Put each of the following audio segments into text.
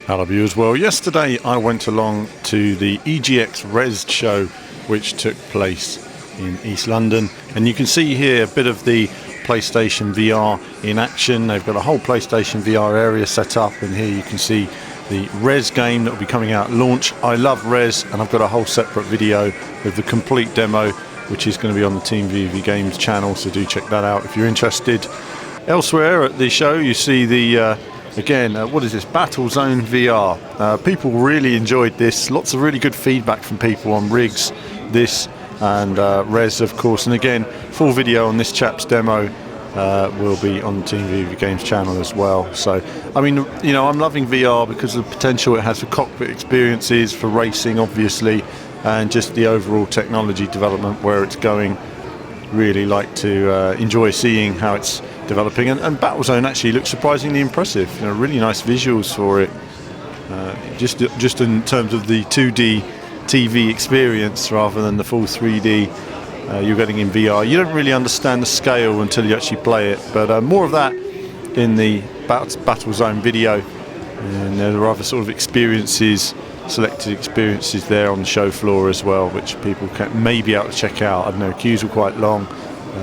Hello viewers. Well, yesterday I went along to the EGX Rezzed show, which took place in East London, and you can see here a bit of the PlayStation VR in action. They've got a whole PlayStation VR area set up, and here you can see the Rezzed game that will be coming out at launch. I love Rezzed, and I've got a whole separate video with the complete demo, which is going to be on the Team VV Games channel, so do check that out if you're interested. Elsewhere at the show you see the again, what is this? Battlezone Vr. People really enjoyed this. Lots of really good feedback from people on rigs, this, and Rezzed, of course. And again, full video on this chap's demo will be on the Team VV Games channel as well. So, I mean, you know, I'm loving VR because of the potential it has for cockpit experiences, for racing, obviously, and just the overall technology development where it's going. Really like to enjoy seeing how it's developing, and Battlezone actually looks surprisingly impressive. You know, really nice visuals for it. Just in terms of the 2D TV experience rather than the full 3D you're getting in VR. You don't really understand the scale until you actually play it, but more of that in the Battlezone video. And there are other sort of experiences, selected experiences there on the show floor as well, which people may be able to check out. I don't know, queues are quite long,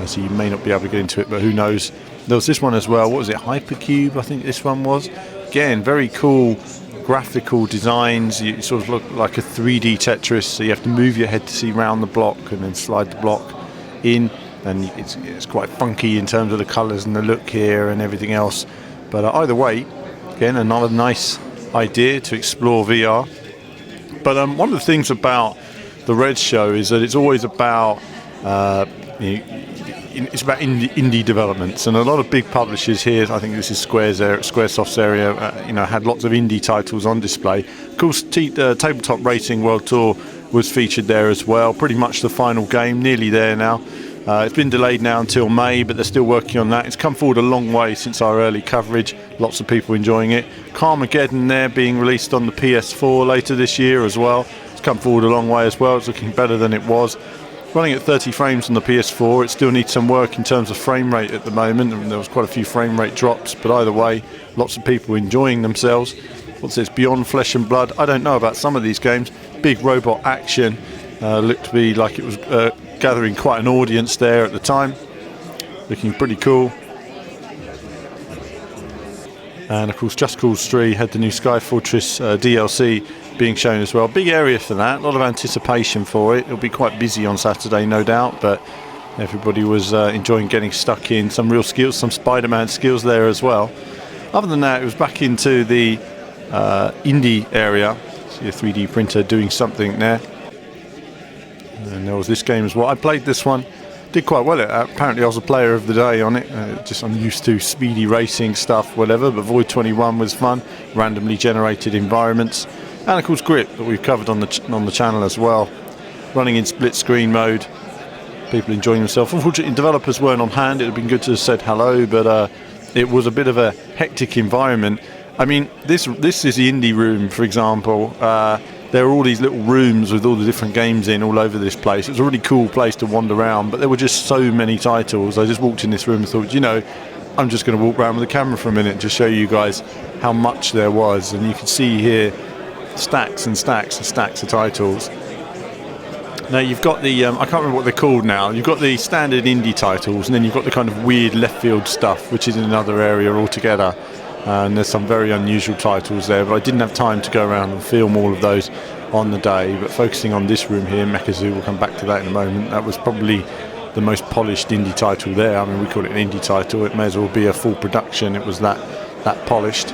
so you may not be able to get into it, but who knows. There was this one as well, what was it, Hypercube I think this one was. Again, very cool graphical designs. You sort of look like a 3D Tetris, so you have to move your head to see round the block and then slide the block in, and it's quite funky in terms of the colours and the look here and everything else. But either way, again, another nice idea to explore VR. But one of the things about the Rezzed show is that it's always about it's about indie developments, and a lot of big publishers here. I think this is Squaresoft's area. You know, had lots of indie titles on display. Of course, Tabletop Racing World Tour was featured there as well. Pretty much the final game, nearly there now. It's been delayed now until May, but they're still working on that. It's come forward a long way since our early coverage. Lots of people enjoying it. Carmageddon there being released on the PS4 later this year as well. It's come forward a long way as well. It's looking better than it was. Running at 30 frames on the PS4, it still needs some work in terms of frame rate at the moment, and there was quite a few frame rate drops, but either way, lots of people enjoying themselves. What's this, Beyond Flesh and Blood? I don't know about some of these games. Big robot action, looked to be like it was gathering quite an audience there at the time. Looking pretty cool. And of course, Just Cause 3 had the new Sky Fortress DLC being shown as well. Big area for that, a lot of anticipation for it. It'll be quite busy on Saturday, no doubt, but everybody was enjoying getting stuck in. Some real skills, some Spider-Man skills there as well. Other than that, it was back into the indie area. See a 3D printer doing something there. And there was this game as well. I played this one, did quite well. Apparently I was a player of the day on it. Just I'm used to speedy racing stuff, whatever, but Void 21 was fun. Randomly generated environments. And of course Grip, that we've covered on the channel as well. Running in split screen mode. People enjoying themselves. Unfortunately, developers weren't on hand. It would have been good to have said hello, but it was a bit of a hectic environment. I mean, this is the indie room, for example. There are all these little rooms with all the different games in all over this place. It was a really cool place to wander around, but there were just so many titles. I just walked in this room and thought, you know, I'm just going to walk around with the camera for a minute to show you guys how much there was. And you can see here stacks and stacks and stacks of titles. Now you've got the, I can't remember what they're called now. You've got the standard indie titles, and then you've got the kind of weird left field stuff, which is in another area altogether. And there's some very unusual titles there, but I didn't have time to go around and film all of those on the day. But focusing on this room here, Mechazoo, we'll come back to that in a moment. That was probably the most polished indie title there. I mean, we call it an indie title. It may as well be a full production. It was that polished.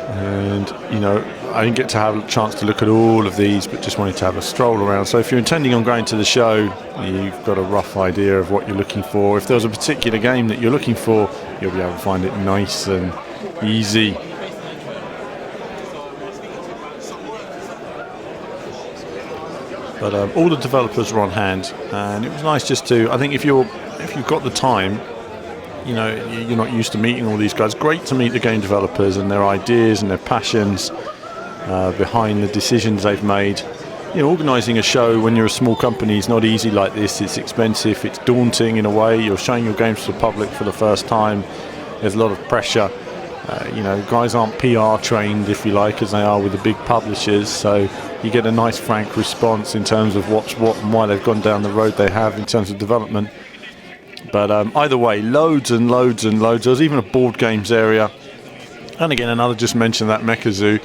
And, you know, I didn't get to have a chance to look at all of these, but just wanted to have a stroll around. So if you're intending on going to the show, you've got a rough idea of what you're looking for. If there's a particular game that you're looking for, you'll be able to find it nice and easy. But all the developers were on hand, and it was nice just to, I think if you've got the time, you know, you're not used to meeting all these guys. Great to meet the game developers and their ideas and their passions behind the decisions they've made. You know, organising a show when you're a small company is not easy like this. It's expensive, it's daunting in a way. You're showing your games to the public for the first time. There's a lot of pressure. You know, guys aren't PR trained, if you like, as they are with the big publishers, so you get a nice frank response in terms of what's what and why they've gone down the road they have in terms of development. But either way, loads and loads and loads. There's even a board games area, and again another just mentioned that Mecha Zoo,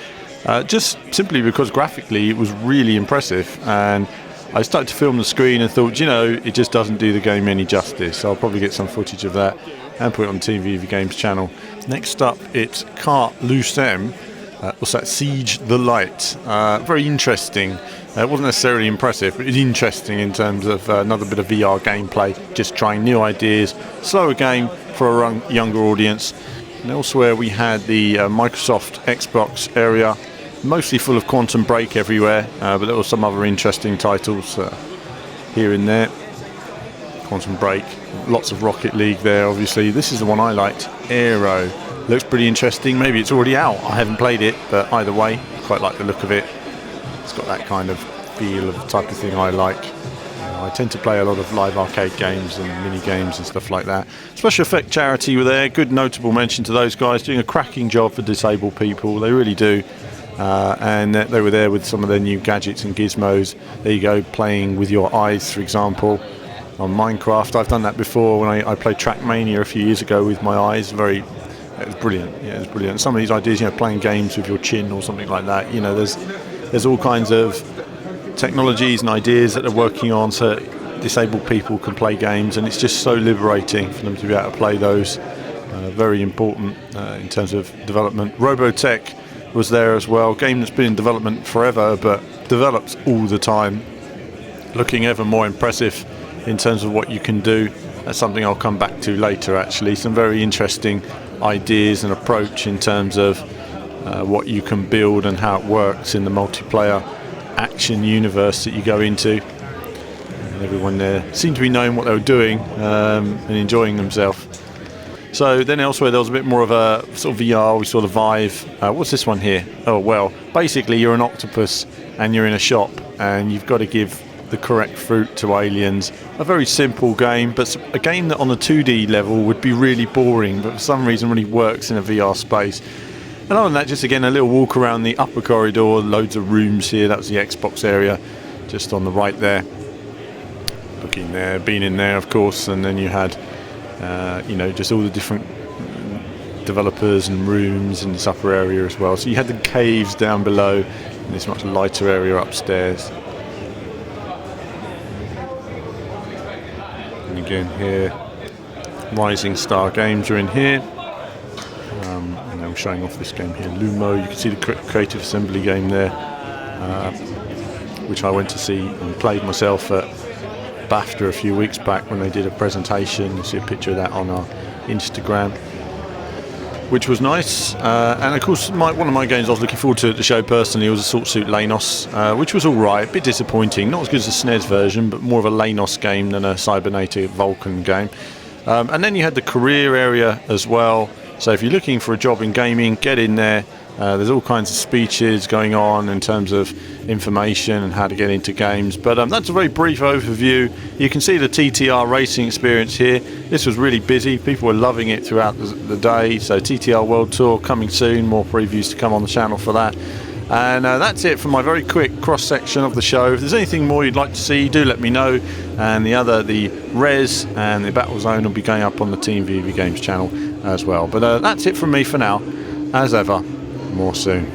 just simply because graphically it was really impressive. And I started to film the screen and thought, you know, it just doesn't do the game any justice, so I'll probably get some footage of that and put it on TV Games channel. Next up, it's Cart Lucem. What's that? Siege the Light. Very interesting. It wasn't necessarily impressive, but it's interesting in terms of another bit of VR gameplay, just trying new ideas, slower game for a younger audience. And elsewhere we had the Microsoft Xbox area, mostly full of Quantum Break everywhere, but there were some other interesting titles here and there. Quantum Break, lots of Rocket League there, obviously. This is the one I liked, Aero. Looks pretty interesting. Maybe it's already out. I haven't played it, but either way, quite like the look of it. It's got that kind of feel of the type of thing I like. I tend to play a lot of live arcade games and mini games and stuff like that. Special Effect Charity were there. Good notable mention to those guys, doing a cracking job for disabled people. They really do. And they were there with some of their new gadgets and gizmos. There you go, playing with your eyes, for example. On Minecraft, I've done that before when I played Trackmania a few years ago with my eyes. It was brilliant. Yeah, it was brilliant. Some of these ideas, you know, playing games with your chin or something like that. You know, there's all kinds of technologies and ideas that they're working on so disabled people can play games, and it's just so liberating for them to be able to play those. Very important in terms of development. Robotech was there as well. Game that's been in development forever, but develops all the time. Looking ever more impressive in terms of what you can do. That's something I'll come back to later, actually. Some very interesting ideas and approach in terms of what you can build and how it works in the multiplayer action universe that you go into. And everyone there seemed to be knowing what they were doing and enjoying themselves. So then elsewhere there was a bit more of a sort of VR. We saw the Vive. What's this one here? Oh, well, basically you're an octopus and you're in a shop and you've got to give the correct fruit to aliens. A very simple game, but a game that on the 2D level would be really boring, but for some reason really works in a VR space. And other than that, just again a little walk around the upper corridor, loads of rooms here. That was the Xbox area just on the right there. Looking there, been in there of course, and then you had you know, just all the different developers and rooms in this upper area as well. So you had the caves down below and this much lighter area upstairs. And again here, Rising Star Games are in here. And I'm showing off this game here, Lumo. You can see the Creative Assembly game there, which I went to see and played myself at BAFTA a few weeks back when they did a presentation. You see a picture of that on our Instagram, which was nice. And of course, one of my games I was looking forward to at the show personally was Assault Suit Lanos, which was alright, a bit disappointing. Not as good as the SNES version, but more of a Lanos game than a Cybernator Vulcan game. And then you had the career area as well. So if you're looking for a job in gaming, get in there. There's all kinds of speeches going on in terms of information and how to get into games. But that's a very brief overview. You can see the TTR racing experience here. This was really busy. People were loving it throughout the day. So TTR World Tour coming soon. More previews to come on the channel for that. And that's it for my very quick cross-section of the show. If there's anything more you'd like to see, do let me know. And the Res and the Battlezone will be going up on the Team VV Games channel as well. But that's it from me for now. As ever, more soon.